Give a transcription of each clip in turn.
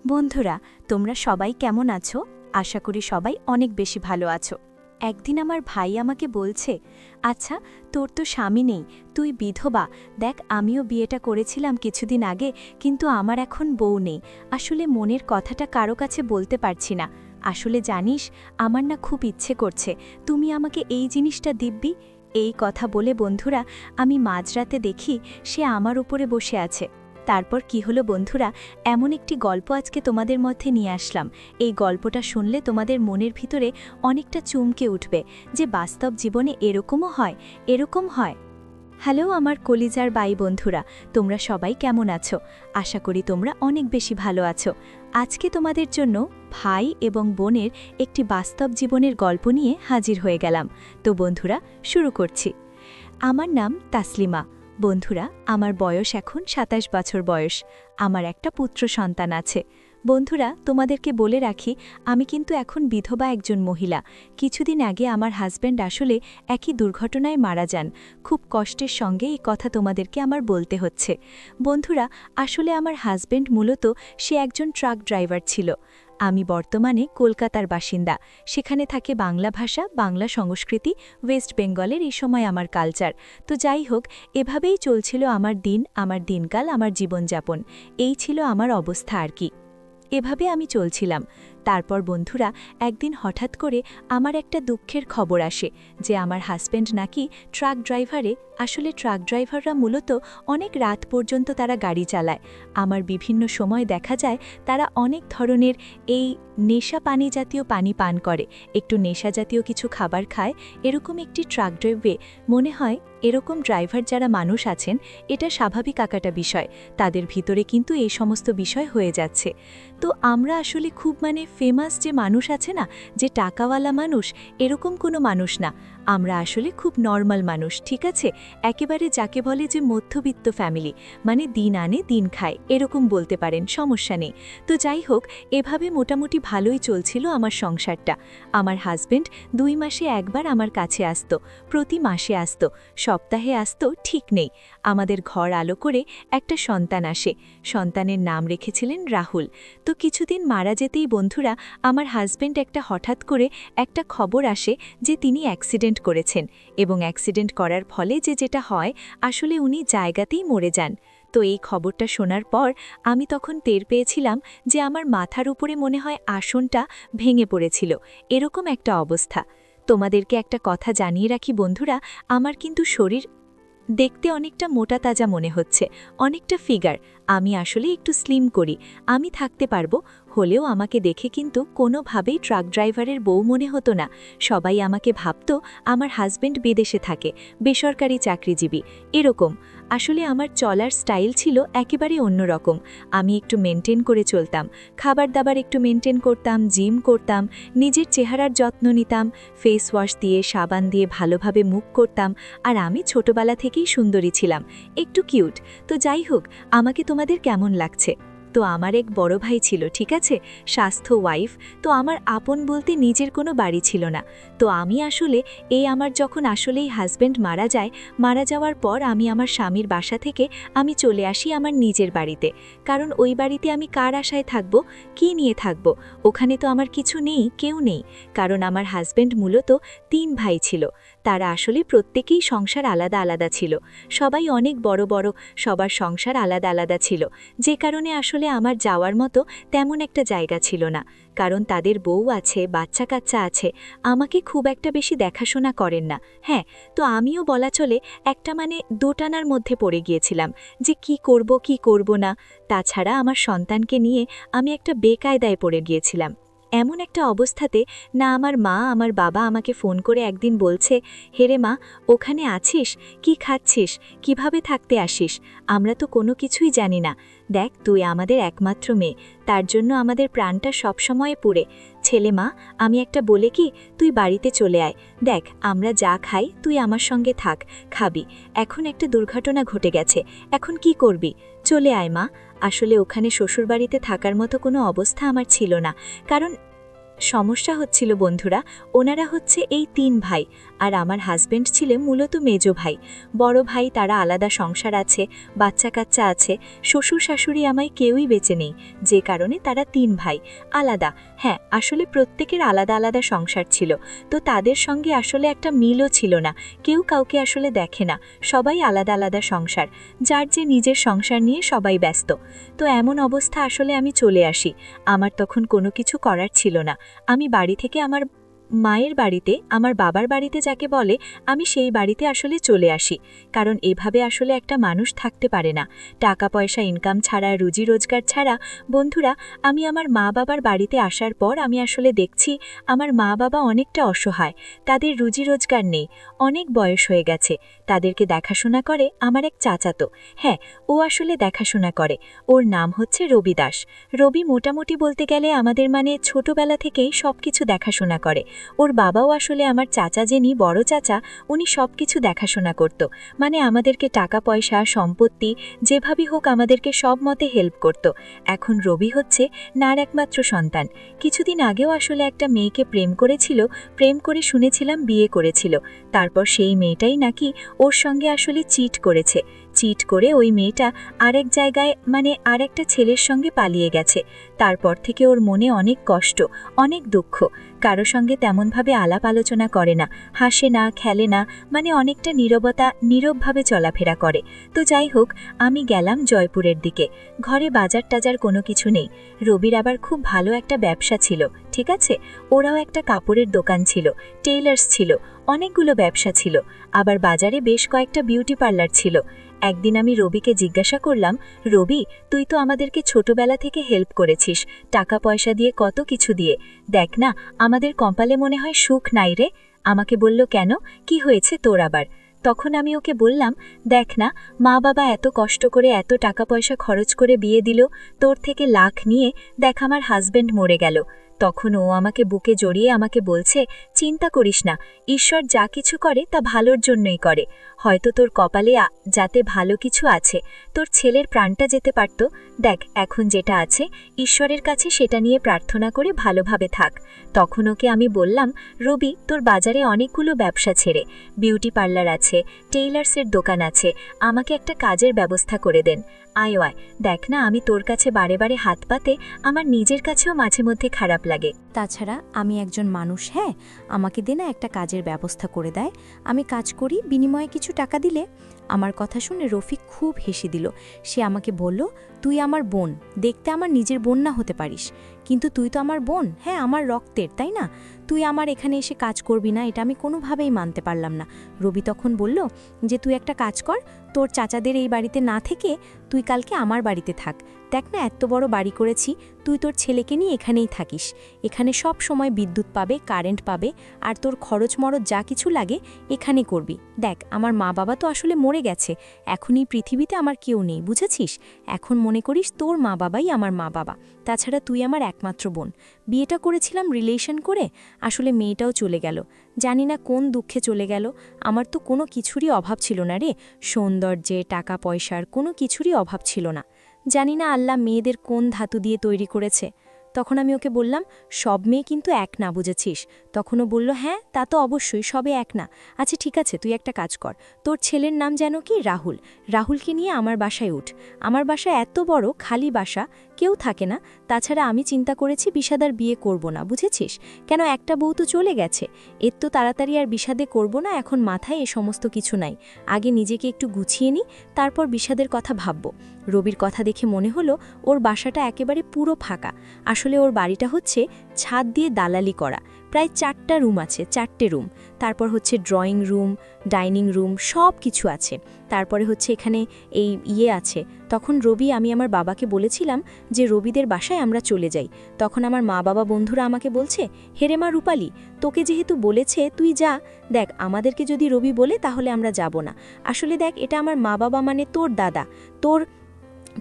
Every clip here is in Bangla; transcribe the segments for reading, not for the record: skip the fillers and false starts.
বন্ধুরা, তোমরা সবাই কেমন আছো? আশা করি সবাই অনেক বেশি ভালো আছো। একদিন আমার ভাই আমাকে বলছে, আচ্ছা, তোর তো স্বামী নেই, তুই বিধবা। দেখ, আমিও বিয়েটা করেছিলাম কিছুদিন আগে, কিন্তু আমার এখন বউ নেই। আসলে মনের কথাটা কারো কাছে বলতে পারছি না। আসলে জানিস, আমার না খুব ইচ্ছে করছে তুমি আমাকে এই জিনিসটা দিব্যি। এই কথা বলে বন্ধুরা, আমি মাঝরাতে দেখি সে আমার উপরে বসে আছে। তারপর কি হলো বন্ধুরা, এমন একটি গল্প আজকে তোমাদের মধ্যে নিয়ে আসলাম। এই গল্পটা শুনলে তোমাদের মনের ভিতরে অনেকটা চমকে উঠবে যে বাস্তব জীবনে এরকম হয়। হ্যালো আমার কলিজার বাই বন্ধুরা, তোমরা সবাই কেমন আছো? আশা করি তোমরা অনেক বেশি ভালো আছো। আজকে তোমাদের জন্য ভাই এবং বোনের একটি বাস্তব জীবনের গল্প নিয়ে হাজির হয়ে গেলাম। তো বন্ধুরা, শুরু করছি। আমার নাম তাসলিমা। বন্ধুরা, আমার বয়স এখন ২৭ বছর বয়স। আমার একটা পুত্র সন্তান আছে। বন্ধুরা, তোমাদেরকে বলে রাখি, আমি কিন্তু এখন বিধবা একজন মহিলা। কিছুদিন আগে আমার হাজব্যান্ড আসলে একই দুর্ঘটনায় মারা যান। খুব কষ্টের সঙ্গে এই কথা তোমাদেরকে আমার বলতে হচ্ছে। বন্ধুরা, আসলে আমার হাজব্যান্ড মূলত সে একজন ট্রাক ড্রাইভার ছিল। আমি বর্তমানে কলকাতার বাসিন্দা। সেখানে থাকে বাংলা ভাষা, বাংলা সংস্কৃতি, ওয়েস্ট বেঙ্গলের এই সময় আমার কালচার। তো যাই হোক, এভাবেই চলছিল আমার দিন, আমার দিনকাল, আমার জীবনযাপন। এই ছিল আমার অবস্থা আর কি। এভাবে আমি চলছিলাম। তারপর বন্ধুরা, একদিন হঠাৎ করে আমার একটা দুঃখের খবর আসে যে আমার হাজব্যান্ড নাকি ট্রাক ড্রাইভারে। আসলে ট্রাক ড্রাইভাররা মূলত অনেক রাত পর্যন্ত তারা গাড়ি চালায়। আমার বিভিন্ন সময় দেখা যায় তারা অনেক ধরনের এই নেশা পানি জাতীয় পানি পান করে, একটু নেশা জাতীয় কিছু খাবার খায়। এরকম একটি ট্রাক ড্রাইভে মনে হয় এরকম ড্রাইভার যারা মানুষ আছেন, এটা স্বাভাবিক আকাটা বিষয়। তাদের ভিতরে কিন্তু এই সমস্ত বিষয় হয়ে যাচ্ছে। তো আমরা আসলে খুব ফেমাস যে মানুষ আছে না, যে টাকাওয়ালা মানুষ, এরকম কোনো মানুষ না। আমরা আসলে খুব নর্মাল মানুষ, ঠিক আছে? একেবারে যাকে বলে যে মধ্যবিত্ত ফ্যামিলি, দিন আনে দিন খায়, এরকম বলতে পারেন, সমস্যা নেই। তো যাই হোক, এভাবে মোটামুটি ভালোই চলছিল আমার সংসারটা। আমার হাজব্যান্ড ২ মাসে একবার আমার কাছে আসতো, প্রতি মাসে আসতো, সপ্তাহে আসতো, ঠিক নেই। আমাদের ঘর আলো করে একটা সন্তান আসে। সন্তানের নাম রেখেছিলেন রাহুল। তো কিছুদিন মারা যেতেই বন্ধুরা, আমার হাজব্যান্ড হঠাৎ করে একটা খবর আসে যে তিনি অ্যাক্সিডেন্ট করেছেন, এবং অ্যাক্সিডেন্ট করার ফলে যেটা হয়, আসলে উনি জায়গাতেই মরে যান। তো এই খবরটা শোনার পর আমি তখন টের পেয়েছিলাম যে আমার মাথার উপরে মনে হয় আসনটা ভেঙে পড়েছিল, এরকম একটা অবস্থা। তোমাদেরকে একটা কথা জানিয়ে রাখি বন্ধুরা, আমার কিন্তু শরীর দেখতে অনেকটা মোটা তাজা মনে হচ্ছে, অনেকটা ফিগার। আমি আসলে একটু স্লিম করি, আমি থাকতে পারবো। হলেও আমাকে দেখে কিন্তু কোনোভাবেই ট্রাক ড্রাইভারের বউ মনে হতো না। সবাই আমাকে ভাবতো আমার হাজব্যান্ড বিদেশে থাকে, বেসরকারি চাকরিজীবী, এরকম। আসলে আমার চলার স্টাইল ছিল একেবারে অন্যরকম। আমি একটু মেনটেন করে চলতাম, খাবার দাবার একটু মেনটেন করতাম, জিম করতাম, নিজের চেহারার যত্ন নিতাম, ফেস ওয়াশ দিয়ে, সাবান দিয়ে ভালোভাবে মুখ করতাম। আর আমি ছোটবেলা থেকেই সুন্দরী ছিলাম, একটু কিউট। তো যাই হোক, আমাকে তোমাদের কেমন লাগছে? তো আমার এক বড় ভাই ছিল, ঠিক আছে, স্বাস্থ্য ওয়াইফ। তো আমার আপন বলতে নিজের কোনো বাড়ি ছিল না। তো আমি আসলে আমার যখন আসলেই হাজব্যান্ড মারা যাওয়ার পর আমি আমার স্বামীর বাসা থেকে আমি চলে আসি আমার নিজের বাড়িতে। কারণ ওই বাড়িতে আমি কার আশায় থাকব, কি নিয়ে থাকব? ওখানে তো আমার কিছু নেই, কেউ নেই। কারণ আমার হাজব্যান্ড মূলত ৩ ভাই ছিল। তারা আসলে প্রত্যেকেই সংসার আলাদা আলাদা ছিল, সবাই অনেক বড় বড়, সবার সংসার আলাদা আলাদা ছিল। যে কারণে আসলে আমার যাওয়ার মতো তেমন একটা জায়গা ছিল না। কারণ তাদের বউ আছে, বাচ্চা কাচ্চা আছে, আমাকে খুব একটা বেশি দেখাশোনা করেন না। হ্যাঁ, তো আমিও বলা চলে একটা দোটানার মধ্যে পড়ে গিয়েছিলাম যে কি করব না। তাছাড়া আমার সন্তানকে নিয়ে আমি একটা বেকায়দায় পড়ে গিয়েছিলাম। এমন একটা অবস্থাতে না আমার মা, আমার বাবা আমাকে ফোন করে একদিন বলছে, হেরে মা, ওখানে আছিস, কি খাচ্ছিস, কিভাবে থাকতে আসিস? আমরা তো কোনো কিছুই জানি না। দেখ, তুই আমাদের একমাত্র মেয়ে, তার জন্য আমাদের প্রাণটা সবসময় পুড়ে। ছেলে মা, আমি একটা বলে কি, তুই বাড়িতে চলে আয়। দেখ, আমরা যা খাই তুই আমার সঙ্গে থাক, খাবি। এখন একটা দুর্ঘটনা ঘটে গেছে, এখন কি করবি? চলে আয় মা। আসলে ওখানে শ্বশুরবাড়িতে থাকার মতো কোনো অবস্থা আমার ছিল না, কারণ সমস্যা হচ্ছিল বন্ধুরা, ওনারা হচ্ছে এই 3 ভাই, আর আমার হাজবেন্ড ছিলেন মূলত মেজো ভাই। বড় ভাই তারা আলাদা সংসার আছে, বাচ্চা কাচ্চা আছে, শ্বশুর শাশুড়ি আমায় কেউই বেঁচে নেই, যে কারণে তারা 3 ভাই আলাদা। হ্যাঁ, আসলে প্রত্যেকের আলাদা আলাদা সংসার ছিল, তো তাদের সঙ্গে আসলে একটা মিলও ছিল না, কেউ কাউকে আসলে দেখে না, সবাই আলাদা আলাদা সংসার, যার যে নিজের সংসার নিয়ে সবাই ব্যস্ত। তো এমন অবস্থা আসলে আমি চলে আসি। আমার তখন কোনো কিছু করার ছিল না। আমি বাড়ি থেকে আমার মায়ের বাড়িতে, আমার বাবার বাড়িতে যাকে বলে, আমি সেই বাড়িতে আসলে চলে আসি, কারণ এভাবে আসলে একটা মানুষ থাকতে পারে না টাকা পয়সা ইনকাম ছাড়া, রুজি রোজগার ছাড়া। বন্ধুরা, আমি আমার মা বাবার বাড়িতে আসার পর আমি আসলে দেখছি আমার মা বাবা অনেকটা অসহায়, তাদের রুজি রোজগার নেই, অনেক বয়স হয়ে গেছে। তাদেরকে দেখাশোনা করে আমার এক চাচাতো, হ্যাঁ ও আসলে দেখাশোনা করে, ওর নাম হচ্ছে রবি দাস। রবি মোটামুটি বলতে গেলে আমাদের ছোটবেলা থেকেই সব কিছু দেখাশোনা করে। ওর বাবাও আসলে আমার চাচা, যিনি বড় চাচা, উনি সব কিছু দেখাশোনা করত, আমাদেরকে টাকা পয়সা সম্পত্তি যেভাবেই হোক আমাদেরকে সব মতে হেল্প করত। এখন রবি হচ্ছে নার একমাত্র সন্তান। কিছুদিন আগেও আসলে একটা মেয়েকে প্রেম করেছিল, প্রেম করে শুনেছিলাম বিয়ে করেছিল, তারপর সেই মেয়েটাই নাকি ওর সঙ্গে আসলে চিট করেছে। চিট করে ওই মেয়েটা আরেক জায়গায় আরেকটা ছেলের সঙ্গে পালিয়ে গেছে। তারপর থেকে ওর মনে অনেক কষ্ট, অনেক দুঃখ, কারো সঙ্গে তেমনভাবে আলাপ আলোচনা করে না, হাসে না, খেলে না, অনেকটা নীরবভাবে চলাফেরা করে। তো যাই হোক, আমি গেলাম জয়পুরের দিকে। ঘরে বাজার টাজার কোনো কিছু নেই। রবির আবার খুব ভালো একটা ব্যবসা ছিল, ঠিক আছে, ওরাও একটা কাপড়ের দোকান ছিল, টেইলার্স ছিল, অনেকগুলো ব্যবসা ছিল, আবার বাজারে বেশ কয়েকটা বিউটি পার্লার ছিল। একদিন আমি রবিকে জিজ্ঞাসা করলাম, রবি, তুই তো আমাদেরকে ছোটবেলা থেকে হেল্প করেছিস, টাকা পয়সা দিয়ে, কত কিছু দিয়ে, দেখ না আমাদের কপালে মনে হয় সুখ নাই রে। আমাকে বলল, কেন, কি হয়েছে তোর আবার? তখন আমি ওকে বললাম, দেখ না, মা বাবা এত কষ্ট করে এত টাকা পয়সা খরচ করে বিয়ে দিল, তোর থেকে লাখ নিয়ে, দেখ আমার হাজবেন্ড মরে গেল। তখন ও আমাকে বুকে জড়িয়ে আমাকে বলছে, চিন্তা করিস না, ঈশ্বর যা কিছু করে তা ভালোর জন্যই করে, হয়তো তোর কপালে যাতে ভালো কিছু আছে, তোর ছেলের প্রাণটা যেতে পারত, দেখ এখন যেটা আছে ঈশ্বরের কাছে সেটা নিয়ে প্রার্থনা করে ভালোভাবে থাক। তখন ওকে আমি বললাম, রবি, তোর বাজারে অনেকগুলো ব্যবসা ছেড়ে, বিউটি পার্লার আছে, টেইলার্সের দোকান আছে, আমাকে একটা কাজের ব্যবস্থা করে দেন। আয় আয়, দেখ না আমি তোর কাছে বারে বারে হাত পাতে আমার নিজের কাছেও মাঝে মধ্যে খারাপ লাগে। তাছাড়া আমি একজন মানুষ, হ্যাঁ, আমাকে দে না একটা কাজের ব্যবস্থা করে দেয়, আমি কাজ করি, বিনিময়ে কিছু টাকা দিলে। আমার কথা শুনে রফিক খুব হেসে দিল। সে আমাকে বলল, তুই আমার বোন, দেখতে আমার নিজের বোন না হতে পারিস, কিন্তু তুই তো আমার বোন, হ্যাঁ আমার রক্তের, তাই না? তুই আমার এখানে এসে কাজ করবি না, এটা আমি কোনোভাবেই মানতে পারলাম না। রবি তখন বলল যে, তুই একটা কাজ কর, তোর চাচাদের এই বাড়িতে না থেকে তুই কালকে আমার বাড়িতে থাক। দেখ না এত বড় বাড়ি করেছি, তুই তোর ছেলেকে নিয়ে এখানেই থাকিস, এখানে সব সময় বিদ্যুৎ পাবে, কারেন্ট পাবে, আর তোর খরচ মরচ যা কিছু লাগে এখানে করবি। দেখ আমার মা বাবা তো আসলে মরে গেছে, এখন এই পৃথিবীতে আমার কেউ নেই, বুঝেছিস? এখন মনে করিস তোর মা বাবাই আমার মা বাবা, তাছাড়া তুই আমার একমাত্র বোন। বিয়েটা করেছিলাম রিলেশন করে, আসলে মেয়েটাও চলে গেল, জানি না কোন দুঃখে চলে গেল। আমার তো কোনো কিছুরই অভাব ছিল না রে, সৌন্দর্যে, টাকা পয়সার কোনো কিছুরই অভাব ছিল না। জানি না আল্লাহ মেয়েদের কোন ধাতু দিয়ে তৈরি করেছে। তখন আমি ওকে বললাম, সব মেয়ে কিন্তু এক না, বুঝেছিস? তখনও বলল, হ্যাঁ তা তো অবশ্যই, সবে এক না। আচ্ছা ঠিক আছে, তুই একটা কাজ কর, তোর ছেলের নাম যেন কি, রাহুল, রাহুলকে নিয়ে আমার বাসায় উঠ। আমার বাসায় এত বড় খালি বাসা, কেউ থাকে না, তাছাড়া আমি চিন্তা করেছি বিষাদার বিয়ে করব না, বুঝেছিস? কেন, একটা বউ তো চলে গেছে, এর তো তাড়াতাড়ি আর বিষাদে করব না, এখন মাথায় এ সমস্ত কিছু নাই, আগে নিজেকে একটু গুছিয়ে নিই, তারপর বিষাদের কথা ভাবব। রবির কথা দেখে মনে হলো ওর বাসাটা একেবারে পুরো ফাঁকা। আসলে ওর বাড়িটা হচ্ছে ছাদ দিয়ে দালালি করা, প্রায় 4টা রুম আছে, 4টে রুম, তারপর হচ্ছে ড্রয়িং রুম, ডাইনিং রুম, সব কিছু আছে, তারপরে হচ্ছে এখানে এই আছে। তখন আমি আমার বাবাকে বলেছিলাম যে রবিদের বাসায় আমরা চলে যাই। তখন আমার মা বাবা বন্ধুরা আমাকে বলছে, হেরে মা রূপালী, তোকে যেহেতু বলেছে তুই যা, দেখ আমাদেরকে যদি রবি বলে তাহলে আমরা যাব না। আসলে দেখ, এটা আমার মা বাবা তোর দাদা, তোর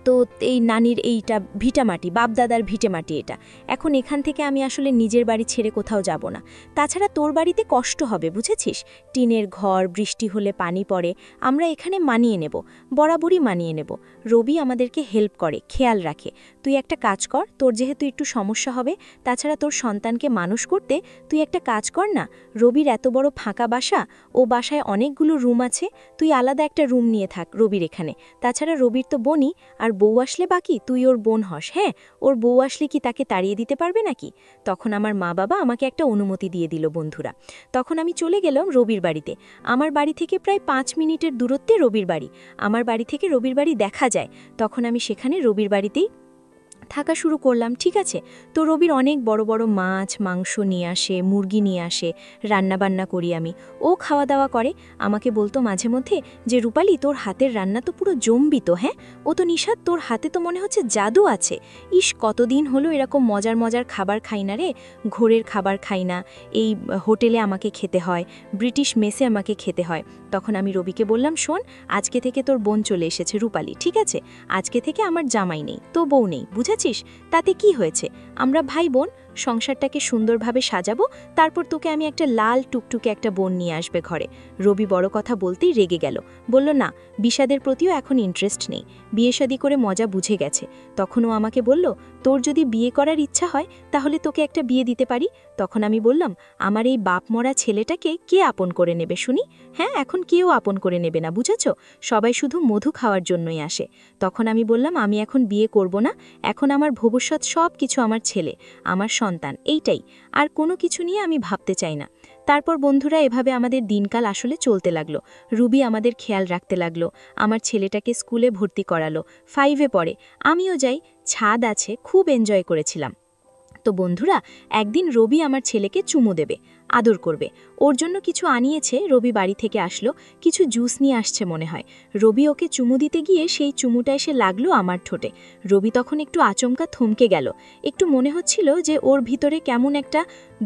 তো এই নানির এইটা ভিটামাটি, বাপদাদার ভিটেমাটি এটা। এখন এখান থেকে আমি আসলে নিজের বাড়ি ছেড়ে কোথাও যাব না। তাছাড়া তোর বাড়িতে কষ্ট হবে, বুঝেছিস? টিনের ঘর, বৃষ্টি হলে পানি পড়ে, আমরা এখানে মানিয়ে নেব, বরাবরই মানিয়ে নেব। রবি আমাদেরকে হেল্প করে, খেয়াল রাখে। তুই একটা কাজ কর, তোর যেহেতু একটু সমস্যা হবে, তাছাড়া তোর সন্তানকে মানুষ করতে তুই একটা কাজ কর না। রবির এত বড় ফাঁকা বাসা, ও বাসায় অনেকগুলো রুম আছে, তুই আলাদা একটা রুম নিয়ে থাক রবির এখানে। তাছাড়া রবির তো বোনই, আর বউ আসলে বাকি তুই ওর বোন হস। হ্যাঁ, ওর বউ আসলে কি তাকে তাড়িয়ে দিতে পারবে নাকি? তখন আমার মা বাবা আমাকে একটা অনুমতি দিয়ে দিল বন্ধুরা। তখন আমি চলে গেলাম রবির বাড়িতে। আমার বাড়ি থেকে প্রায় 5 মিনিটের দূরত্বে রবির বাড়ি। আমার বাড়ি থেকে রবির বাড়ি দেখা যায়। তখন আমি সেখানে রবির বাড়িতেই থাকা শুরু করলাম। ঠিক আছে, তো রবির অনেক বড় বড় মাছ মাংস নিয়ে আসে, মুরগি নিয়ে আসে, রান্নাবান্না করি আমি। ও খাওয়া দাওয়া করে, আমাকে বলতো মাঝে মধ্যে যে রূপালি, তোর হাতের রান্না তো পুরো জম্বিত। হ্যাঁ, ও তো নিশাত, তোর হাতে তো মনে হচ্ছে জাদু আছে। ইস, কতদিন হলো এরকম মজার মজার খাবার খাই না রে, ঘোরের খাবার খাই না। এই হোটেলে আমাকে খেতে হয়, ব্রিটিশ মেসে আমাকে খেতে হয়। তখন আমি রবিকে বললাম, শোন, আজকে থেকে তোর বোন চলে এসেছে রূপালি, ঠিক আছে? আজকে থেকে আমার জামাই নেই, তো বউ নেই, বুঝেছিস? তাতে কি হয়েছে? আমরা ভাই বোন, সংসারটাকে সুন্দরভাবে সাজাবো, তারপর তোকে আমি একটা লাল টুকটুকে একটা বোন নিয়ে আসবে ঘরে। রবি বড় কথা বলতেই রেগে গেল, বলল না, বিষাদের প্রতিও এখন ইন্টারেস্ট নেই, বিয়ে শাদী করে মজা বুঝে গেছে। তখন ও আমাকে বলল, তোর যদি বিয়ে করার ইচ্ছা হয় তাহলে তোকে একটা বিয়ে দিতে পারি। তখন আমি বললাম, আমার এই বাপ মরা ছেলেটাকে কে আপন করে নেবে শুনি? হ্যাঁ, এখন কেউ আপন করে নেবে না, বুঝেছ? সবাই শুধু মধু খাওয়ার জন্যই আসে। তখন আমি বললাম, আমি এখন বিয়ে করব না, এখন আমার ভবিষ্যৎ সব কিছু আমার ছেলে, আমার সন্তান, এইটাই, আর কোনো কিছু নিয়ে আমি ভাবতে চাই না। তারপর বন্ধুরা এভাবে আমাদের দিনকাল আসলে চলতে লাগলো। রুবি আমাদের খেয়াল রাখতে লাগলো, আমার ছেলেটাকে স্কুলে ভর্তি করালো, 5-এ পড়ে, আমিও যাই, ছাদ আছে, খুব এনজয় করেছিলাম। তো বন্ধুরা, একদিন রবি আমার ছেলেকে চুমু দেবে, আদর করবে। ওর জন্য কিছু আনিয়েছে, রবি বাড়ি থেকে আসলো, কিছু জুস নিয়ে আসছে মনে হয়। রবি ওকে চুমু দিতে গিয়ে সেই চুমুটা এসে লাগলো আমার ঠোঁটে। রবি তখন একটু আচমকা থমকে গেল, একটু মনে হচ্ছিল যে ওর ভিতরে কেমন একটা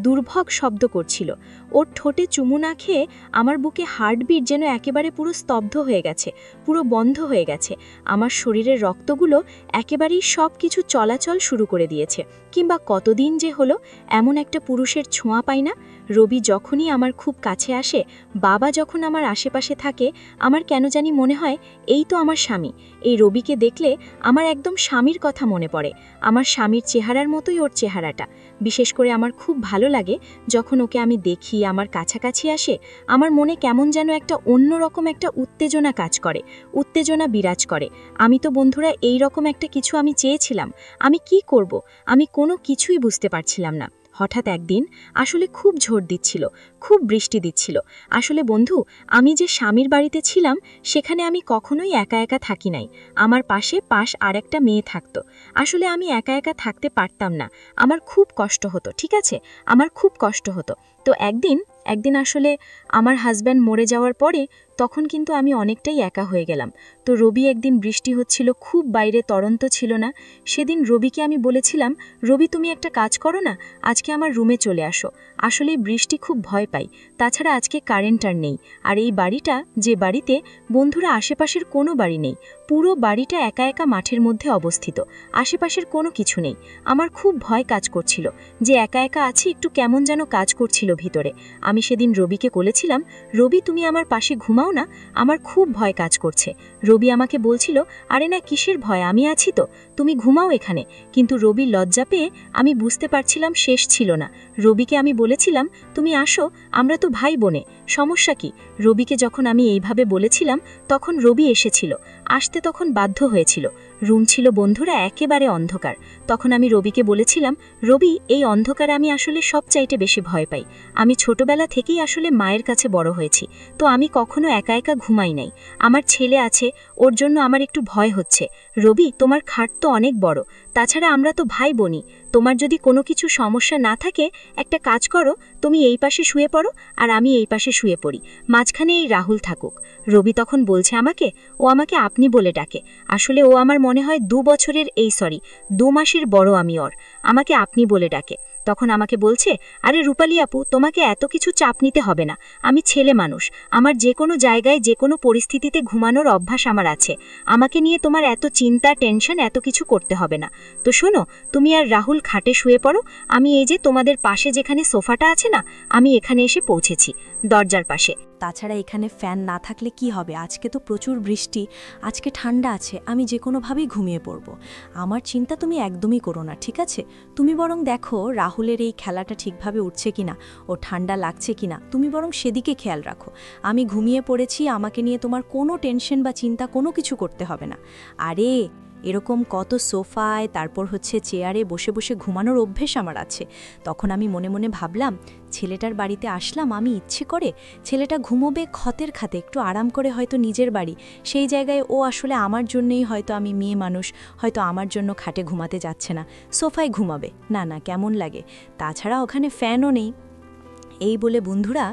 দুর্ভগ শব্দ করছিল। ওর ঠোঁটে চুমু না খেয়ে আমার বুকে হার্টবিট যেন একেবারে পুরো স্তব্ধ হয়ে গেছে, পুরো বন্ধ হয়ে গেছে। আমার শরীরের রক্তগুলো একেবারেই সব কিছু চলাচল শুরু করে দিয়েছে। কিংবা কতদিন যে হলো এমন একটা পুরুষের ছোঁয়া পাই না। রবি যখনই আমার খুব কাছে আসে, বাবা যখন আমার আশেপাশে থাকে, আমার কেন জানি মনে হয় এই তো আমার স্বামী। এই রবিকে দেখলে আমার একদম স্বামীর কথা মনে পড়ে, আমার স্বামীর চেহারার মতোই ওর চেহারাটা। বিশেষ করে আমার খুব ভালো লাগে যখন ওকে আমি দেখি, আমার কাছাকাছি আসে, আমার মনে কেমন যেন একটা অন্যরকম একটা উত্তেজনা কাজ করে, উত্তেজনা বিরাজ করে। আমি তো বন্ধুরা এই রকম একটা কিছু আমি চেয়েছিলাম। আমি কি করব? আমি কোনো কিছুই বুঝতে পারছিলাম না। হঠাৎ একদিন আসলে খুব ঝড় দিচ্ছিল, খুব বৃষ্টি দিচ্ছিল। আসলে বন্ধু, আমি যে স্বামীর বাড়িতে ছিলাম সেখানে আমি কখনোই একা একা থাকি নাই। আমার পাশে আর একটা মেয়ে থাকতো। আসলে আমি একা একা থাকতে পারতাম না, আমার খুব কষ্ট হতো, ঠিক আছে? আমার খুব কষ্ট হতো। তো একদিন আসলে আমার হাজব্যান্ড মরে যাওয়ার পরে তখন কিন্তু আমি অনেকটাই একা হয়ে গেলাম। তো রবি একদিন বৃষ্টি হচ্ছিল, খুব বাইরে তরন্ত ছিল না। সেদিন রবিকে আমি বলেছিলাম, রবি তুমি একটা কাজ করো না, আজকে আমার রুমে চলে আসো। আসলেই বৃষ্টি খুব ভয় পাই, তাছাড়া আজকে কারেন্ট আর নেই। আর এই বাড়িটা, যে বাড়িতে বন্ধুরা আশেপাশের কোনো বাড়ি নেই, পুরো বাড়িটা একা একা মাঠের মধ্যে অবস্থিত, আশেপাশের কোনো কিছু নেই। আমার খুব ভয় কাজ করছিল যে একা একা আছি, একটু কেমন যেন কাজ করছিল ভিতরে। আমি সেদিন রবিকে বলেছিলাম, রবি তুমি আমার পাশে ঘুমাও না, আমার খুব ভয় কাজ করছে। রবি আমাকে বলছিল, আরে না, কিসের ভয়, আমি আছি তো, তুমি ঘুমাও এখানে। কিন্তু রবি লজ্জা পেয়ে, আমি বুঝতে পারছিলাম শেষ ছিল না। রবিকে আমি বলেছিলাম, তুমি আসো, আমরা তো ভাই বোনে, সমস্যা কি? রবিকে যখন আমি এইভাবে বলেছিলাম তখন রবি এসেছিল, আসতে তখন বাধ্য হয়েছিল। রুম ছিল বন্ধুরা একেবারে অন্ধকার। তখন আমি রবিকে বলেছিলাম, রবি, এই অন্ধকারে আমি আসলে সবচাইতে বেশি ভয় পাই। আমি ছোটবেলা থেকেই আসলে মায়ের কাছে বড় হয়েছি, তো আমি কখনো একা একা ঘুমাই নাই। আমার ছেলে আছে, ওর জন্য আমার একটু ভয় হচ্ছে। রবি, তোমার খাট তো অনেক বড়, তাছাড়া আমরা তো ভাই বোনই। তোমার যদি কোনো কিছু সমস্যা না থাকে, একটা কাজ করো, তুমি এই পাশে শুয়ে পড়ো আর আমি এই পাশে শুয়ে পড়ি, মাঝখানে এই রাহুল থাকুক। রবি তখন বলছে আমাকে, ও আমাকে আপনি বলে ডাকে। আসলে ও আমার মনে হয় 2 মাসের বড় আমি ওর। আমাকে আপনি বলে ডাকে। তখন আমাকে বলছে, আরে রূপালী আপু, তোমাকে এত কিছু চাপ নিতে হবে না। আমি ছেলে মানুষ, আমার যে কোনো জায়গায় যে কোনো পরিস্থিতিতে ঘুমানোর অভ্যাস আমার আছে। আমাকে নিয়ে তোমার এত চিন্তা টেনশন এত কিছু করতে হবে না। তো শোনো, তুমি আর রাহুল খাটে শুয়ে পড়ো, আমি এই যে তোমাদের পাশে যেখানে সোফাটা আছে না, আমি এখানে এসে পৌঁছেছি, দরজার পাশে। তাছাড়া এখানে ফ্যান না থাকলে কি হবে? আজকে তো প্রচুর বৃষ্টি, আজকে ঠান্ডা আছে, আমি যে কোনোভাবেই ঘুমিয়ে পড়ব। আমার চিন্তা তুমি একদমই করো না, ঠিক আছে? তুমি বরং দেখো রাহুলের এই খেলাটা ঠিকভাবে উঠছে কিনা, ও ঠান্ডা লাগছে কিনা, তুমি বরং সেদিকে খেয়াল রাখো। আমি ঘুমিয়ে পড়েছি, আমাকে নিয়ে তোমার কোনো টেনশন বা চিন্তা কোনো কিছু করতে হবে না। আরে এরকম কত সোফায়, তারপর হচ্ছে চেয়ারে বসে বসে ঘুমানোর অভ্যেস আমার আছে। তখন আমি মনে মনে ভাবলাম, ছেলেটার বাড়িতে আসলাম আমি ইচ্ছে করে, ছেলেটা ঘুমোবে খতের খাতে, একটু আরাম করে, হয়তো নিজের বাড়ি, সেই জায়গায় ও আসলে আমার জন্যই, হয়তো আমি মেয়ে মানুষ, হয়তো আমার জন্য খাটে ঘুমাতে যাচ্ছে না, সোফায় ঘুমাবে। না না, কেমন লাগে? তাছাড়া ওখানে ফ্যানও নেই। এই বলে বন্ধুরা,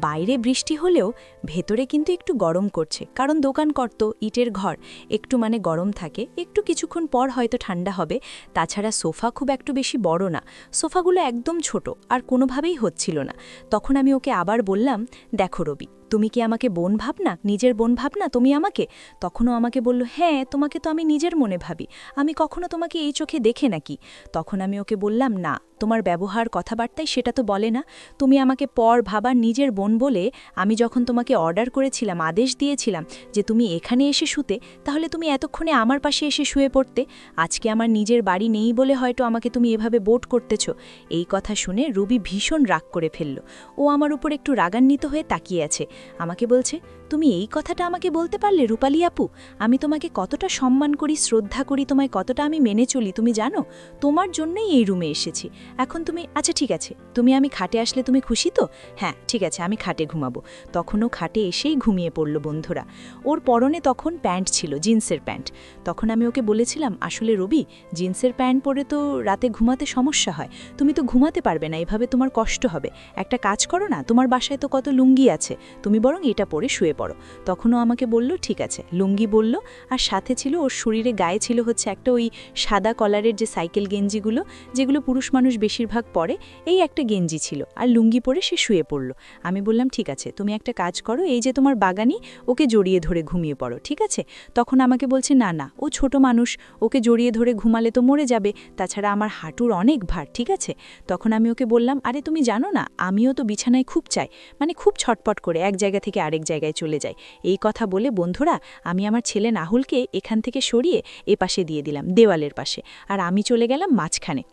বাইরে বৃষ্টি হলেও ভেতরে কিন্তু একটু গরম করছে, কারণ দোকান করত, ইটের ঘর, একটু মানে গরম থাকে, একটু কিছুক্ষণ পর হয়তো ঠান্ডা হবে। তাছাড়া সোফা খুব একটু বেশি বড় না, সোফাগুলো একদম ছোট, আর কোনোভাবেই হচ্ছিল না। তখন আমি ওকে আবার বললাম, দেখো রবি, তুমি কি আমাকে বোন ভাব না, নিজের বোন ভাব না তুমি আমাকে? তখনও আমাকে বলল, হ্যাঁ তোমাকে তো আমি নিজের মনে ভাবি, আমি কখনো তোমাকে এই চোখে দেখে নাকি? তখন আমি ওকে বললাম, না, তোমার ব্যবহার কথাবার্তায় সেটা তো বলে না। তুমি আমাকে পর ভাবার নিজের বোন বলে, আমি যখন তোমাকে অর্ডার করেছিলাম, আদেশ দিয়েছিলাম যে তুমি এখানে এসে শুতে, তাহলে তুমি এতক্ষণে আমার পাশে এসে শুয়ে পড়তে। আজকে আমার নিজের বাড়ি নেই বলে হয়তো আমাকে তুমি এভাবে বোট করতেছ। এই কথা শুনে রবি ভীষণ রাগ করে ফেলল। ও আমার উপর একটু রাগান্বিত হয়ে তাকিয়ে আছে, আমাকে বলছে, তুমি এই কথাটা আমাকে বলতে পারলে রূপালী আপু? আমি তোমাকে কতটা সম্মান করি, শ্রদ্ধা করি, তোমায় কতটা আমি মেনে চলি তুমি জানো? তোমার জন্যই এই রুমে এসেছি। এখন তুমি, আচ্ছা ঠিক আছে, আমি খাটে আসলে তুমি খুশি তো? হ্যাঁ ঠিক আছে, আমি খাটে ঘুমাবো। তখনও খাটে এসেই ঘুমিয়ে পড়ল বন্ধুরা। ওর পরনে তখন প্যান্ট ছিল, জিন্সের প্যান্ট। তখন আমি ওকে বলেছিলাম, আসলে রবি, জিন্সের প্যান্ট পরে তো রাতে ঘুমাতে সমস্যা হয়, তুমি তো ঘুমাতে পারবে না, এভাবে তোমার কষ্ট হবে। একটা কাজ করো না, তোমার বাসায় তো কত লুঙ্গি আছে, তুমি বরং এটা পরে শুয়ে পড়ো। তখনও আমাকে বলল ঠিক আছে, লুঙ্গি বলল, আর সাথে ছিল ওর শরীরে, গায়ে ছিল হচ্ছে একটা ওই সাদা কলারের যে সাইকেল গেঞ্জিগুলো, যেগুলো পুরুষ মানুষ বেশিরভাগ পরে, এই একটা গেঞ্জি ছিল, আর লুঙ্গি পরে সে শুয়ে পড়ল। আমি বললাম ঠিক আছে, তুমি একটা কাজ করো, এই যে তোমার বাগানি, ওকে জড়িয়ে ধরে ঘুমিয়ে পড়ো, ঠিক আছে? তখন আমাকে বলছে, না না, ও ছোট মানুষ, ওকে জড়িয়ে ধরে ঘুমালে তো মরে যাবে, তাছাড়া আমার হাঁটুর অনেক ভার, ঠিক আছে? তখন আমি ওকে বললাম, আরে তুমি জানো না, আমিও তো বিছানায় খুব চাই, মানে খুব ছটপট করে এক জায়গা থেকে আরেক জায়গায় চলে যাই। এই কথা বলে বন্ধুরা, আমি আমার ছেলে নাহুলকে এখান থেকে সরিয়ে এপাশে দিয়ে দিলাম, দেওয়ালের পাশে, আর আমি চলে গেলাম মাঝখানে।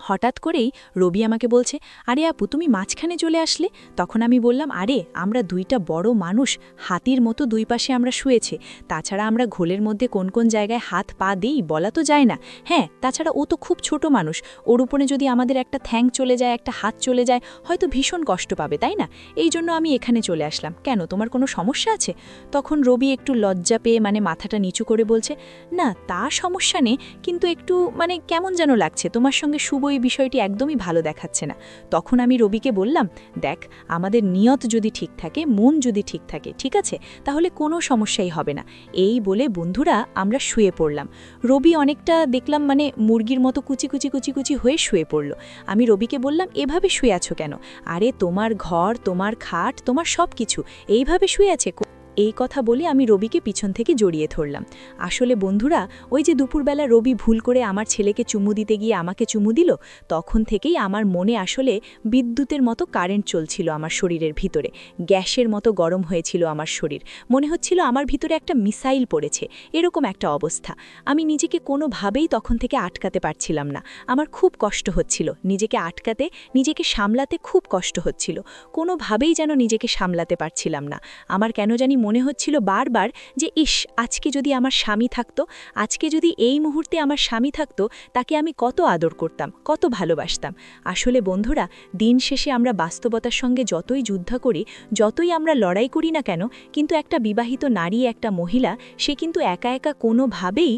হঠাৎ করেই রবি আমাকে বলছে, আরে আপু তুমি মাঝখানে চলে আসলে? তখন আমি বললাম, আরে আমরা দুইটা বড় মানুষ, হাতির মতো দুই পাশে আমরা শুয়েছে, তাছাড়া আমরা ঘোলের মধ্যে কোন কোন জায়গায় হাত পা দিই বলা তো যায় না। হ্যাঁ, তাছাড়া ও তো খুব ছোট মানুষ, ওর উপরে যদি আমাদের একটা ঠ্যাং চলে যায়, একটা হাত চলে যায়, হয়তো ভীষণ কষ্ট পাবে, তাই না? এই জন্য আমি এখানে চলে আসলাম। কেন, তোমার কোনো সমস্যা আছে? তখন রবি একটু লজ্জা পেয়ে মানে মাথাটা নিচু করে বলছে, না তা সমস্যা নেই, কিন্তু একটু মানে কেমন যেন লাগছে, তোমার সঙ্গে শুভ এই বিষয়টি একদমই ভালো দেখাচ্ছে না। তখন আমি রবিকে বললাম, দেখ, আমাদের নিয়ত যদি ঠিক থাকে, মন যদি ঠিক থাকে, ঠিক আছে, তাহলে কোনো সমস্যাই হবে না। এই বলে বন্ধুরা আমরা শুয়ে পড়লাম। রবি অনেকটা দেখলাম মানে মুরগির মতো কুচি কুচি কুচি কুচি হয়ে শুয়ে পড়ল। আমি রবিকে বললাম, এভাবে শুয়ে আছো কেন? আরে তোমার ঘর, তোমার খাট, তোমার সব কিছু, এইভাবে শুয়ে আছে। এই কথা বলে আমি রবিকে পিছন থেকে জড়িয়ে ধরলাম। আসলে বন্ধুরা, ওই যে দুপুরবেলা রবি ভুল করে আমার ছেলেকে চুমু দিতে গিয়ে আমাকে চুমু দিল, তখন থেকেই আমার মনে আসলে বিদ্যুতের মতো কারেন্ট চলছিল আমার শরীরের ভিতরে, গ্যাসের মতো গরম হয়েছিল আমার শরীর, মনে হচ্ছিল আমার ভিতরে একটা মিসাইল পড়েছে, এরকম একটা অবস্থা। আমি নিজেকে কোনোভাবেই তখন থেকে আটকাতে পারছিলাম না, আমার খুব কষ্ট হচ্ছিল, নিজেকে আটকাতে, নিজেকে সামলাতে খুব কষ্ট হচ্ছিল, কোনোভাবেই যেন নিজেকে সামলাতে পারছিলাম না। আমার কেন জানি মনে হচ্ছিল বারবার যে ইস, আজকে যদি আমার স্বামী থাকতো, আজকে যদি এই মুহূর্তে আমার স্বামী থাকতো, তাকে আমি কত আদর করতাম, কত ভালোবাসতাম। আসলে বন্ধুরা, দিন শেষে আমরা বাস্তবতার সঙ্গে যতই যুদ্ধ করি, যতই আমরা লড়াই করি না কেন, কিন্তু একটা বিবাহিত নারী, একটা মহিলা, সে কিন্তু একা একা কোনোভাবেই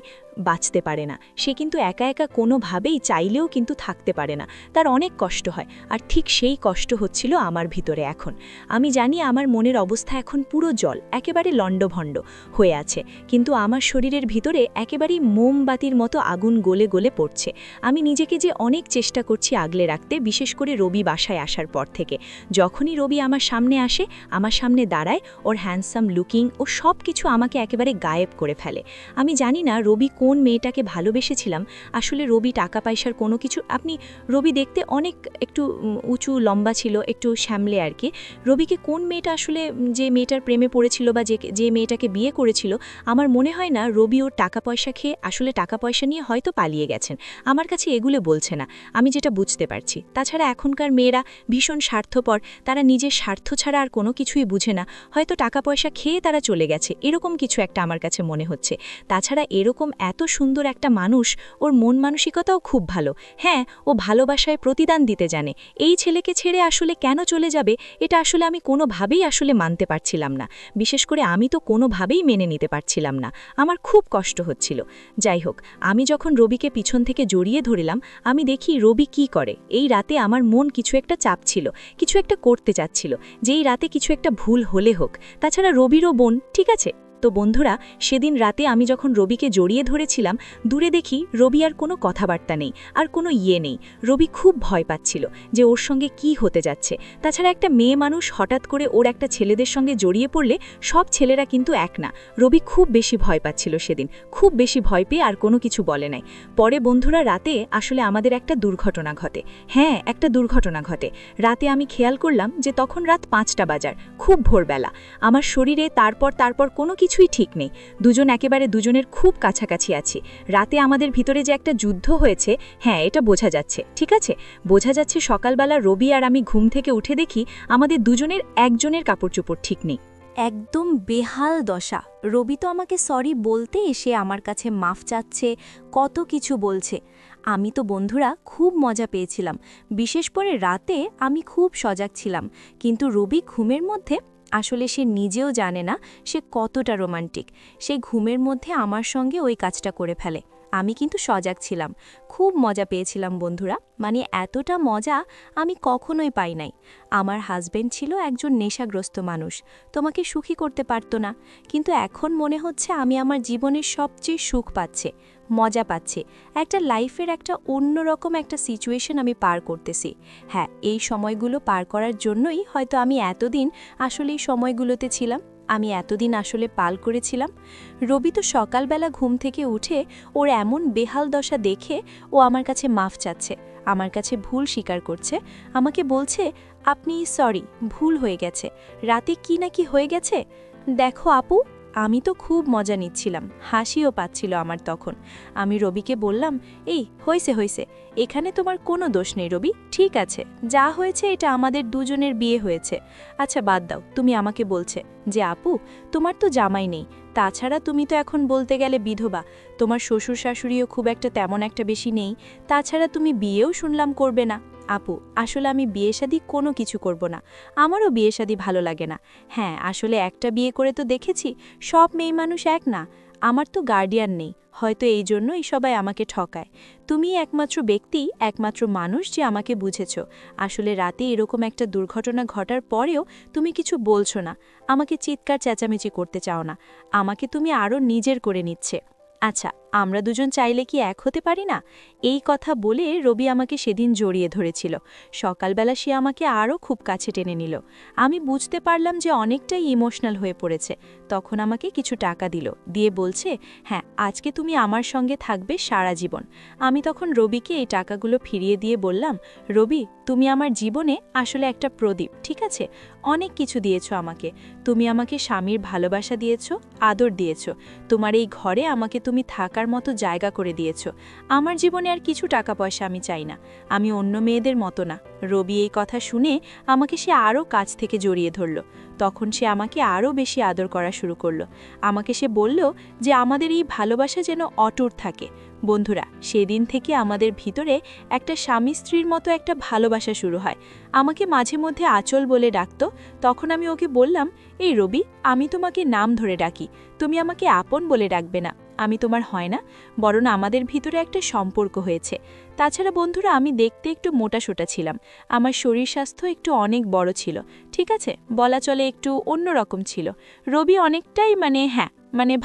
বাঁচতে পারে না, সে কিন্তু একা একা কোনোভাবেই চাইলেও কিন্তু থাকতে পারে না, তার অনেক কষ্ট হয়। আর ঠিক সেই কষ্ট হচ্ছিল আমার ভিতরে এখন। আমি জানি আমার মনের অবস্থা এখন পুরো জল, একেবারে লণ্ডভণ্ড হয়ে আছে, কিন্তু আমার শরীরের ভিতরে একেবারেই মোমবাতির মতো আগুন গলে গলে পড়ছে। আমি নিজেকে যে অনেক চেষ্টা করছি আগলে রাখতে, বিশেষ করে রবি বাসায় আসার পর থেকে। যখনই রবি আমার সামনে আসে, আমার সামনে দাঁড়ায়, ওর হ্যান্ডসাম লুকিং ও সব কিছু আমাকে একেবারে গায়েব করে ফেলে। আমি জানি না রবি কোন মেয়েটাকে ভালোবেসেছিলাম। আসলে রবি টাকা পয়সার কোনো কিছু, আপনি রবি দেখতে অনেক একটু উঁচু লম্বা ছিল, একটু শ্যামলে আর কি। রবিকে কোন মেয়েটা আসলে যে মেয়েটার প্রেমে পড়েছিল বা যে মেয়েটাকে বিয়ে করেছিল, আমার মনে হয় না রবি ওর টাকা পয়সা খেয়ে আসলে টাকা পয়সা নিয়ে হয়তো পালিয়ে গেছেন। আমার কাছে এগুলো বলছে না, আমি যেটা বুঝতে পারছি। তাছাড়া এখনকার মেয়েরা ভীষণ স্বার্থপর, তারা নিজের স্বার্থ ছাড়া আর কোনো কিছুই বুঝে না। হয়তো টাকা পয়সা খেয়ে তারা চলে গেছে, এরকম কিছু একটা আমার কাছে মনে হচ্ছে। তাছাড়া এরকম এত সুন্দর একটা মানুষ, ওর মন মানসিকতাও খুব ভালো। হ্যাঁ, ও ভালোবাসায় প্রতিদান দিতে জানে। এই ছেলেকে ছেড়ে আসলে কেন চলে যাবে, এটা আসলে আমি কোনোভাবেই আসলে মানতে পারছিলাম না। বিশেষ করে আমি তো কোনোভাবেই মেনে নিতে পারছিলাম না, আমার খুব কষ্ট হচ্ছিল। যাই হোক, আমি যখন রবিকে পিছন থেকে জড়িয়ে ধরলাম, আমি দেখি রবি কি করে। এই রাতে আমার মন কিছু একটা চাপছিল, কিছু একটা করতে চাচ্ছিল, যে এই রাতে কিছু একটা ভুল হলে হোক। তাছাড়া রবিরও বোন, ঠিক আছে। তো বন্ধুরা, সেদিন রাতে আমি যখন রবিকে জড়িয়ে ধরেছিলাম, দূরে দেখি রবি আর কোনো কথাবার্তা নেই, আর কোনো নেই। রবি খুব ভয় পাচ্ছিল যে ওর সঙ্গে কি হতে যাচ্ছে। তাছাড়া একটা মেয়ে মানুষ হঠাৎ করে ওর একটা ছেলেদের সঙ্গে জড়িয়ে পড়লে সব ছেলেরা কিন্তু এক না। রবি খুব বেশি ভয় পাচ্ছিল সেদিন, খুব বেশি ভয় পেয়ে আর কোনো কিছু বলে নাই। পরে বন্ধুরা, রাতে আসলে আমাদের একটা দুর্ঘটনা ঘটে। হ্যাঁ, একটা দুর্ঘটনা ঘটে। রাতে আমি খেয়াল করলাম যে তখন রাত 5টা বাজার, খুব ভোরবেলা। আমার শরীরে তারপর কোনো কিছুই ঠিক নেই। দুজন একেবারে দুজনের খুব কাছাকাছি আছি। রাতে আমাদের ভিতরে যে একটা যুদ্ধ হয়েছে, হ্যাঁ, এটা বোঝা যাচ্ছে, ঠিক আছে। বোঝা যাচ্ছে সকালবেলা রবি আর আমি ঘুম থেকে উঠে দেখি আমাদের দুজনের একজনের কাপড় চোপড় ঠিক নেই। একদম বেহাল দশা। রবি তো আমাকে সরি বলতে এসে আমার কাছে মাফ চাচ্ছে, কত কিছু বলছে। আমি তো বন্ধুরা খুব মজা পেয়েছিলাম। বিশেষ করে রাতে আমি খুব সজাগ ছিলাম, কিন্তু রবি ঘুমের মধ্যে আসলে সে নিজেও জানে না সে কতটা রোমান্টিক। সে ঘুমের মধ্যে আমার সঙ্গে ওই কাজটা করে ফেলে। আমি কিন্তু সজাগ ছিলাম, খুব মজা পেয়েছিলাম বন্ধুরা, মানে এতটা মজা আমি কখনোই পাই নাই। আমার হাজবেন্ড ছিল একজন নেশাগ্রস্ত মানুষ, তোমাকে সুখী করতে পারতো না, কিন্তু এখন মনে হচ্ছে আমি আমার জীবনের সবচেয়ে সুখ পাচ্ছে, মজা পাচ্ছে। একটা লাইফের একটা অন্যরকম একটা সিচুয়েশন আমি পার করতেছি। হ্যাঁ, এই সময়গুলো পার করার জন্যই হয়তো আমি এতদিন আসলে এই সময়গুলোতে ছিলাম, আমি এতদিন আসলে পাল করেছিলাম। রবি তো সকালবেলা ঘুম থেকে উঠে ওর এমন বেহাল দশা দেখে ও আমার কাছে মাফ চাচ্ছে, আমার কাছে ভুল স্বীকার করছে, আমাকে বলছে আপনি সরি, ভুল হয়ে গেছে, রাতে কি না কি হয়ে গেছে। দেখো আপু, আমি তো খুব মজা নিচ্ছিলাম, হাসিও পাচ্ছিল আমার তখন। আমি রবিকে বললাম, এই হয়েছে, এখানে তোমার কোনো দোষ নেই রবি, ঠিক আছে, যা হয়েছে এটা আমাদের দুজনের বিয়ে হয়েছে। আচ্ছা বাদ দাও, তুমি আমাকে বলছে যে আপু তোমার তো জামাই নেই, তাছাড়া তুমি তো এখন বলতে গেলে বিধবা, তোমার শ্বশুর শাশুড়িও খুব একটা তেমন একটা বেশি নেই, তাছাড়া তুমি বিয়েও শুনলাম করবে না। আপু, আসলে আমি বিয়ে শাদী কোনো কিছু করব না, আমারও বিয়ে শাদী ভালো লাগে না। হ্যাঁ, আসলে একটা বিয়ে করে তো দেখেছি, সব মেয়ে মানুষ এক না, আমার তো গার্ডিয়ান নেই, হয়তো এই জন্যই সবাই আমাকে ঠকায়। তুমি একমাত্র ব্যক্তি, একমাত্র মানুষ যে আমাকে বুঝেছ। আসলে রাতে এরকম একটা দুর্ঘটনা ঘটার পরেও তুমি কিছু বলছো না, আমাকে চিৎকার চেঁচামেচি করতে চাও না, আমাকে তুমি আরও নিজের করে নিচ্ছে। আচ্ছা, আমরা দুজন চাইলে কি এক হতে পারি না? এই কথা বলে রবি আমাকে সেদিন জড়িয়ে ধরেছিল। সকালবেলা সে আমাকে আরও খুব কাছে টেনে নিল। আমি বুঝতে পারলাম যে অনেকটাই ইমোশনাল হয়ে পড়েছে। তখন আমাকে কিছু টাকা দিল, দিয়ে বলছে, হ্যাঁ, আজকে তুমি আমার সঙ্গে থাকবে সারা জীবন। আমি তখন রবিকে এই টাকাগুলো ফিরিয়ে দিয়ে বললাম, রবি, তুমি আমার জীবনে আসলে একটা প্রদীপ, ঠিক আছে? অনেক কিছু দিয়েছো আমাকে, তুমি আমাকে স্বামীর ভালোবাসা দিয়েছো, আদর দিয়েছো, তোমার এই ঘরে আমাকে তুমি থাকার মতো জায়গা করে দিয়েছো। আমার জীবনে আর কিছু টাকা পয়সা আমি চাই না, আমি অন্য মেয়েদের মতো না। রবি এই কথা শুনে আমাকে সে আরও কাছ থেকে জড়িয়ে ধরল। তখন সে আমাকে আরও বেশি আদর করা শুরু করলো। আমাকে সে বলল যে আমাদের এই ভালোবাসা যেন অটুট থাকে। বন্ধুরা, সেদিন থেকে আমাদের ভিতরে একটা স্বামী স্ত্রীর মতো একটা ভালোবাসা শুরু হয়। আমাকে মাঝে মধ্যে আঁচল বলে ডাকতো, তখন আমি ওকে বললাম, এই রবি, আমি তোমাকে নাম ধরে ডাকি, তুমি আমাকে আপন বলে ডাকবে না। আমি তোমার হয় না, বরং আমাদের ভিতরে একটা সম্পর্ক হয়েছে। তাছাড়া বন্ধুরা, আমি দেখতে একটু মোটাসোটা ছিলাম, আমার শরীর স্বাস্থ্য একটু অনেক বড় ছিল, ঠিক আছে, বলা চলে একটু অন্যরকম ছিল। রবি অনেকটাই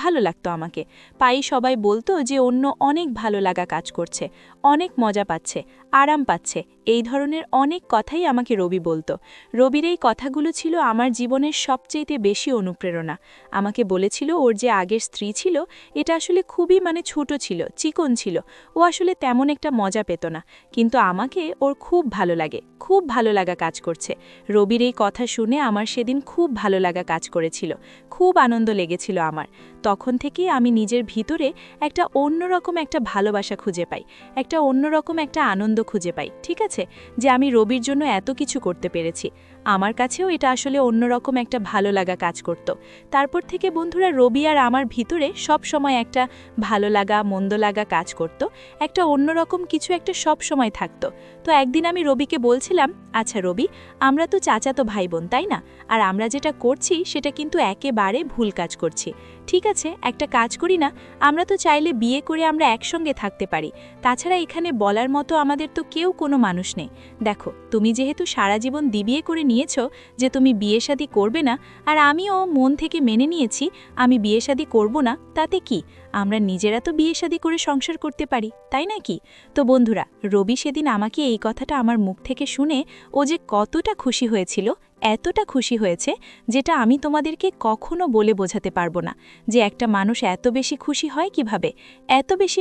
ভালো লাগতো আমাকে। পাই সবাই বলতো যে অন্য অনেক ভালো লাগা কাজ করছে, অনেক মজা পাচ্ছে, আরাম পাচ্ছে, এই ধরনের অনেক কথাই আমাকে রবি বলতো। রবির এই কথাগুলো ছিল আমার জীবনের সবচেয়ে বেশি অনুপ্রেরণা। আমাকে বলেছিল ওর যে আগের স্ত্রী ছিল এটা আসলে খুবই ছোট ছিল, চিকন ছিল, ও আসলে তেমন একটা মজা পেত না, কিন্তু আমাকে ওর খুব ভালো লাগে, খুব ভালো লাগা কাজ করছে। রবির এই কথা শুনে আমার সেদিন খুব ভালো লাগা কাজ করেছিল, খুব আনন্দ লেগেছিল আমার। তখন থেকেই আমি নিজের ভিতরে একটা অন্যরকম একটা ভালোবাসা খুঁজে পাই, একটা অন্যরকম একটা আনন্দ খুঁজে পাই, ঠিক আছে, যে আমি রবির জন্য এত কিছু করতে পেরেছি। আমার কাছেও এটা আসলে অন্যরকম একটা ভালো লাগা কাজ করত। তারপর থেকে বন্ধুরা, রবি আর আমার ভিতরে সব সময় একটা ভালো লাগা মন্দ লাগা কাজ করত, একটা অন্যরকম কিছু একটা সব সময় থাকতো। তো একদিন আমি রবিকে বলছিলাম, আচ্ছা রবি, আমরা তো চাচাতো ভাই বোন, তাই না? আর আমরা যেটা করছি সেটা কিন্তু একেবারে ভুল কাজ করছি। ঠিক আছে, একটা কাজ করি না, আমরা তো চাইলে বিয়ে করে আমরা একসঙ্গে থাকতে পারি। তাছাড়া এখানে বলার মতো আমাদের তো কেউ কোনো মানুষ নেই। দেখো, তুমি যেহেতু সারা জীবন দিবিয়ে করে নিয়েছো যে তুমি বিয়ে শাদী করবে না, আর আমিও মন থেকে মেনে নিয়েছি আমি বিয়ে শাদী করব না, তাতে কি, আমরা নিজেরা তো বিয়ে শাদী করে সংসার করতে পারি, তাই না কি? তো বন্ধুরা, রবি সেদিন আমাকে এই কথাটা আমার মুখ থেকে শুনে ও যে কতটা খুশি হয়েছিল, এতটা খুশি হয়েছে, যেটা আমি তোমাদেরকে কখনো বলে বোঝাতে পারবো না, যে একটা মানুষ এত বেশি খুশি হয় কিভাবে, এত বেশি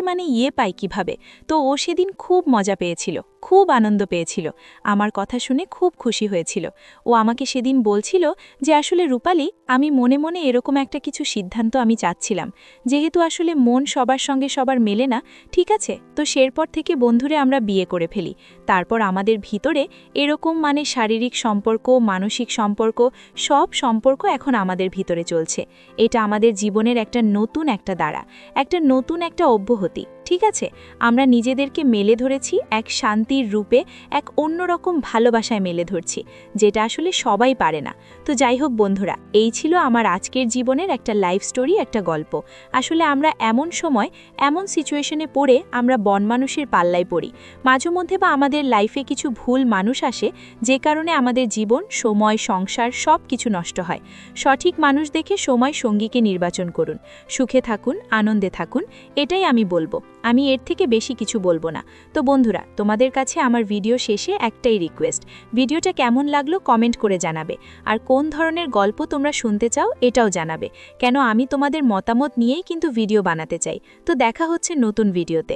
পায় কিভাবে। তো ও সেদিন খুব মজা পেয়েছিল, খুব আনন্দ পেয়েছিল, আমার কথা শুনে খুব খুশি হয়েছিল। ও আমাকে সেদিন বলছিল যে আসলে রূপালী, আমি মনে মনে এরকম একটা কিছু সিদ্ধান্ত আমি চাচ্ছিলাম, যেহেতু আসলে মন সবার সঙ্গে সবার মেলে না, ঠিক আছে, তো সেরপর থেকে বন্ধুরে আমরা বিয়ে করে ফেলি। তারপর আমাদের ভিতরে এরকম শারীরিক সম্পর্ক, মানসিক সম্পর্ক, সব সম্পর্ক এখন আমাদের ভিতরে চলছে। এটা আমাদের জীবনের একটা নতুন একটা দ্বারা, একটা নতুন একটা অব্যাহতি, ঠিক আছে। আমরা নিজেদেরকে মেলে ধরেছি এক শান্তির রূপে, এক অন্যরকম ভালোবাসায় মেলে ধরছি, যেটা আসলে সবাই পারে না। তো যাই হোক বন্ধুরা, এই ছিল আমার আজকের জীবনের একটা লাইফ স্টোরি, একটা গল্প। আসলে আমরা এমন সময়, এমন সিচুয়েশনে পড়ে আমরা বনমানুষের পাল্লায় পড়ি, মাঝে মধ্যে বা আমাদের লাইফে কিছু ভুল মানুষ আসে, যে কারণে আমাদের জীবন, সময়, সংসার সব কিছু নষ্ট হয়। সঠিক মানুষ দেখে সময় সঙ্গীকে নির্বাচন করুন। সুখে থাকুন, আনন্দে থাকুন, এটাই আমি বলবো। আমি এর থেকে বেশি কিছু বলবো না। তো বন্ধুরা, তোমাদের কাছে আমার ভিডিও শেষে একটাই রিকোয়েস্ট, ভিডিওটা কেমন লাগলো কমেন্ট করে জানাবে, আর কোন ধরনের গল্প তোমরা শুনতে চাও এটাও জানাবে, কেন আমি তোমাদের মতামত নিয়েই কিন্তু ভিডিও বানাতে চাই। তো দেখা হচ্ছে নতুন ভিডিওতে।